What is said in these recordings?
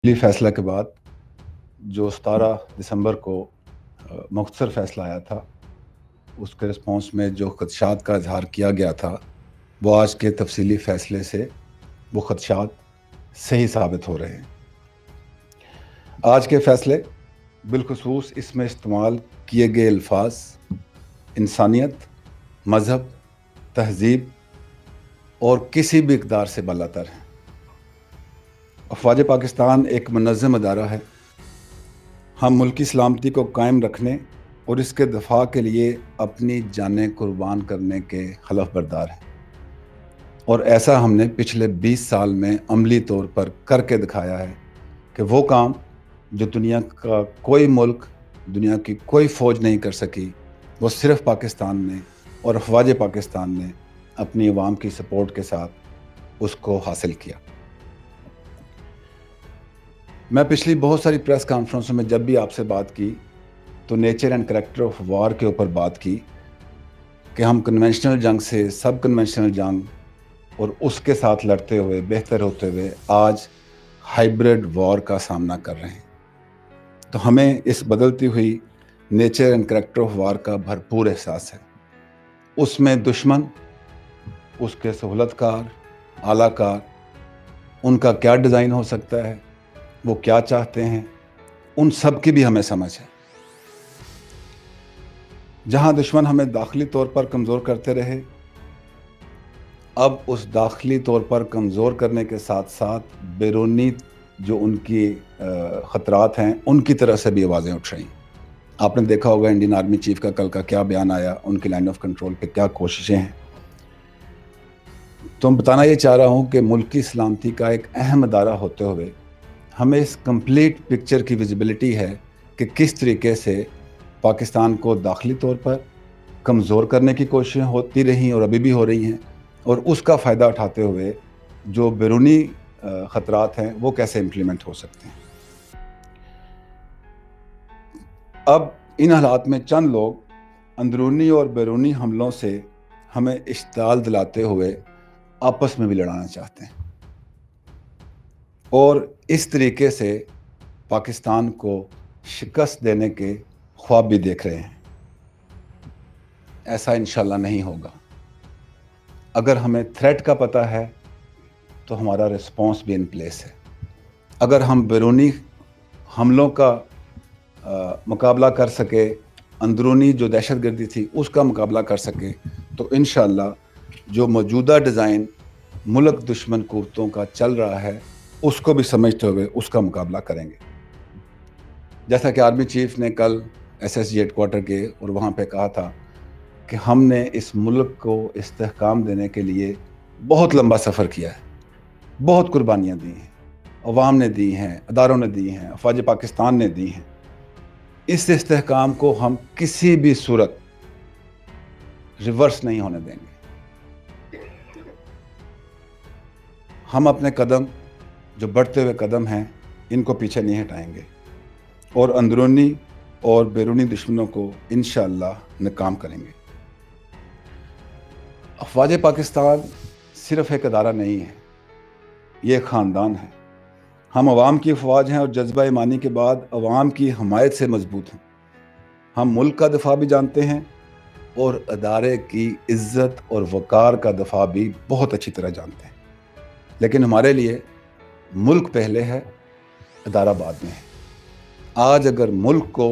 फैसला के बाद जो 17 दिसंबर को मुख्तसर फैसला आया था, उसके रिस्पॉन्स में जो खदशात का इजहार किया गया था, वो आज के तफसीली फैसले से वो खदशात सही साबित हो रहे हैं। आज के फैसले बिलखुसूस इसमें इस्तेमाल किए गए अल्फाज इंसानियत, मज़हब, तहज़ीब और किसी भी इक़दार से बालातर हैं। अफ़वाज पाकिस्तान एक मुनज़्ज़म अदारा है। हम मुल्की सलामती को कायम रखने और इसके दफ़ा के लिए अपनी जानें कुर्बान करने के हलफ बरदार हैं, और ऐसा हमने पिछले 20 साल में अमली तौर पर करके दिखाया है कि वो काम जो दुनिया का कोई मुल्क, दुनिया की कोई फ़ौज नहीं कर सकी, वो सिर्फ़ पाकिस्तान ने और अफ़वाज पाकिस्तान ने अपनी अवाम की सपोर्ट के साथ उसको हासिल किया। मैं पिछली बहुत सारी प्रेस कॉन्फ्रेंसों में जब भी आपसे बात की तो nature and character of war के ऊपर बात की कि हम कन्वेंशनल जंग से सब कन्वेंशनल जंग और उसके साथ लड़ते हुए बेहतर होते हुए आज हाइब्रिड वॉर का सामना कर रहे हैं। तो हमें इस बदलती हुई nature and character of war का भरपूर एहसास है। उसमें दुश्मन, उसके सहूलतकार, आलाकार, उनका क्या डिज़ाइन हो सकता है, वो क्या चाहते हैं, उन सब की भी हमें समझ है। जहां दुश्मन हमें दाखिली तौर पर कमज़ोर करते रहे, अब उस दाखिली तौर पर कमज़ोर करने के साथ साथ बैरूनी जो उनकी ख़तरात हैं, उनकी तरफ से भी आवाज़ें उठ रही हैं। आपने देखा होगा इंडियन आर्मी चीफ का कल का क्या बयान आया, उनकी लाइन ऑफ कंट्रोल पे क्या कोशिशें हैं। तो मैं बताना ये चाह रहा हूँ कि मुल्की सलामती का एक अहम अदारा होते हुए हमें इस कंप्लीट पिक्चर की विजिबिलिटी है कि किस तरीके से पाकिस्तान को दाखिली तौर पर कमज़ोर करने की कोशिशें होती रही और अभी भी हो रही हैं, और उसका फ़ायदा उठाते हुए जो बैरूनी ख़तरात हैं वो कैसे इम्प्लीमेंट हो सकते हैं। अब इन हालात में चंद लोग अंदरूनी और बैरूनी हमलों से हमें इश्ताल दिलाते हुए आपस में भी लड़ाना चाहते हैं और इस तरीके से पाकिस्तान को शिकस्त देने के ख्वाब भी देख रहे हैं। ऐसा इंशाल्लाह नहीं होगा। अगर हमें थ्रेट का पता है तो हमारा रिस्पॉन्स भी इन प्लेस है। अगर हम बैरूनी हमलों का मुकाबला कर सके, अंदरूनी जो दहशतगर्दी थी उसका मुकाबला कर सके, तो इंशाल्लाह जो मौजूदा डिज़ाइन मुल्क दुश्मन कुव्वतों का चल रहा है उसको भी समझते हुए उसका मुकाबला करेंगे। जैसा कि आर्मी चीफ ने कल SSG हेडक्वार्टर के और वहाँ पे कहा था कि हमने इस मुल्क को इस्तेहकाम देने के लिए बहुत लंबा सफ़र किया है, बहुत कुर्बानियाँ दी हैं, अवाम ने दी हैं, अदारों ने दी हैं, अफ़वाज पाकिस्तान ने दी हैं। इस इस्तेहकाम को हम किसी भी सूरत रिवर्स नहीं होने देंगे। हम अपने कदम, जो बढ़ते हुए कदम हैं, इनको पीछे नहीं हटाएंगे और अंदरूनी और बैरूनी दुश्मनों को इंशाअल्लाह नाकाम करेंगे। अफ़वाज पाकिस्तान सिर्फ़ एक अदारा नहीं है, ये एक ख़ानदान है। हम अवाम की अफवाज हैं और जज्बा ईमानी के बाद अवाम की हमायत से मजबूत हैं। हम मुल्क का दफ़ा भी जानते हैं और अदारे की इज़्ज़त और वक़ार का दफ़ा भी बहुत अच्छी तरह जानते हैं। लेकिन हमारे लिए मुल्क पहले है, अदारा बाद में है। आज अगर मुल्क को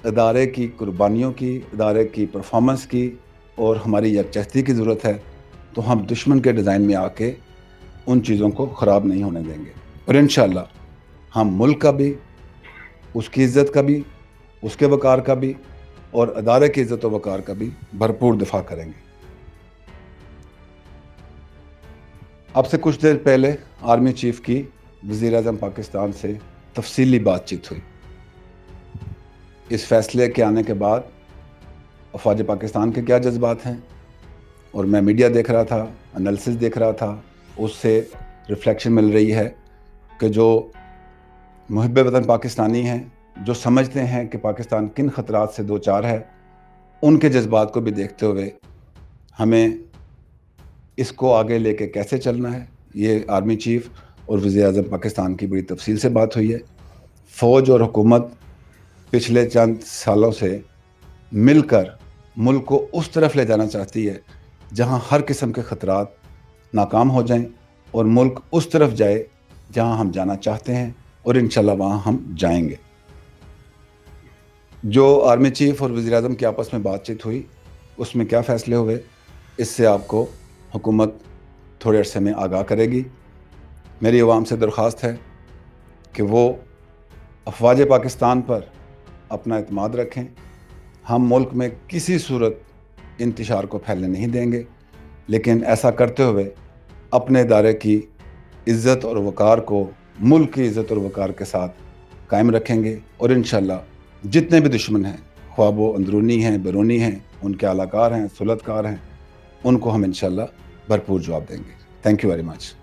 अदारे की कुर्बानियों की, अदारे की परफॉर्मेंस की और हमारी यकजहती की ज़रूरत है, तो हम दुश्मन के डिज़ाइन में आके उन चीज़ों को ख़राब नहीं होने देंगे और इंशाअल्लाह हम मुल्क का भी, उसकी इज़्ज़त का भी, उसके वक़ार का भी और अदारे की इज़्ज़त और वक़ार का भी भरपूर दिफा करेंगे। अब से कुछ देर पहले आर्मी चीफ की वज़ीर-ए-आज़म पाकिस्तान से तफसीली बातचीत हुई। इस फैसले के आने के बाद अफ़वाज पाकिस्तान के क्या जज्बात हैं, और मैं मीडिया देख रहा था, एनालिसिस देख रहा था, उससे रिफ्लेक्शन मिल रही है कि जो मुहिब्बे वतन पाकिस्तानी हैं, जो समझते हैं कि पाकिस्तान किन ख़तरात से दो चार है, उनके जज्बात को भी देखते हुए हमें इसको आगे लेके कैसे चलना है, ये आर्मी चीफ اور وزیر اعظم پاکستان کی بڑی تفصیل سے بات ہوئی ہے. فوج اور حکومت پچھلے چند سالوں سے مل کر ملک کو اس طرف لے جانا چاہتی ہے جہاں ہر قسم کے خطرات ناکام ہو جائیں اور ملک اس طرف جائے جہاں ہم جانا چاہتے ہیں, اور انشاءاللہ وہاں ہم جائیں گے. جو آرمی چیف اور وزیر اعظم کی آپس میں بات چیت ہوئی اس میں کیا فیصلے ہوئے, اس سے آپ کو حکومت تھوڑے عرصے میں آگاہ کرے گی. میری عوام سے درخواست ہے کہ وہ افواج پاکستان پر اپنا اعتماد رکھیں. ہم ملک میں کسی صورت انتشار کو پھیلنے نہیں دیں گے, لیکن ایسا کرتے ہوئے اپنے ادارے کی عزت اور وقار کو ملک کی عزت اور وقار کے ساتھ قائم رکھیں گے, اور انشاءاللہ جتنے بھی دشمن ہیں, خواہ وہ اندرونی ہیں, بیرونی ہیں, ان کے اعلی کار ہیں, سلطکار ہیں, ان کو ہم انشاءاللہ بھرپور جواب دیں گے. Thank you very much.